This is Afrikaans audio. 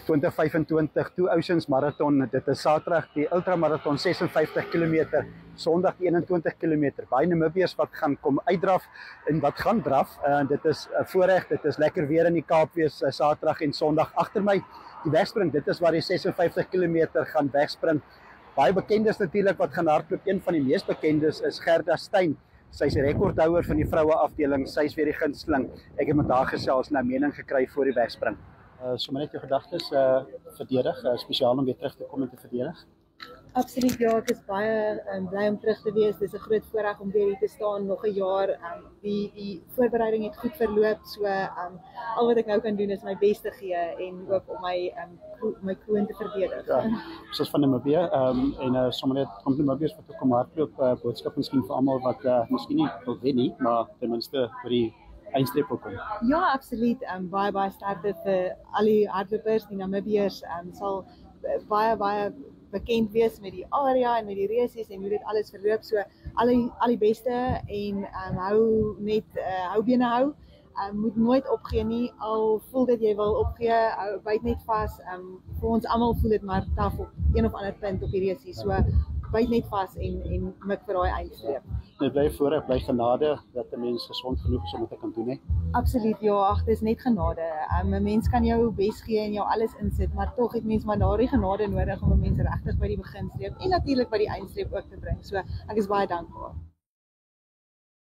2025 Two Oceans Marathon. Dit is Saterdag die ultramarathon 56 km, Sondag 21 km. Baie Namibiërs wat gaan kom uitdraf en wat gaan draf. Dit is 'n voorreg, dit is lekker weer in die Kaap wees Saterdag en Sondag. Agter my die wegspring, dit is waar die 56 km gaan wegspring. Baie bekendes natuurlik wat gaan hardloop. Een van die mees bekendes is Gerda Steyn. Sy is die rekordhouer van die vroue afdeling. Sy is weer die gunsteling. Ek het met haar gesels en 'n mening gekry voor die wegspring. Sommer net jou gedagtes verdedig, spesiaal om weer terug te kom en te verdedig. Absoluut, ja, ek is baie bly om terug te wees. Dis 'n groot voorreg om weer hier te staan, nog 'n jaar. Die voorbereiding het goed verloop, so al wat ek nou kan doen is my bes te gee en ook om my kroon te verdedig. Ja, soos van Namibië en sommer net om Namibiërs wat kom hardloop, boodskap miskien vir almal wat miskien nie wil wen nie, maar ten minste vir die eindstreep wil kom. Ja, absoluut. Baie sterkte vir al die hardlopers. Die Namibiërs sal baie bekend wees met die area en met die resies en hoe dit alles verloop. So al die beste en hou bene hou. Moet nooit opgee nie, al voel dit jy wil opgee, byt net vas. Vir ons almal voel dit maar taaf op een of ander punt op die resies. So byt net vas en mik vir daai eindstreep. Net bly vooruit, bly genade dat 'n mens gesond genoeg is om dit te kan doen, hè. Absoluut, ja, ag, dis net genade. 'n Mens kan jou bes gee en jou alles insit, maar tog het mens maar daardie genade nodig om 'n mens regtig by die beginstreep en natuurlik by die eindstreep ook te bring. So ek is baie dankbaar.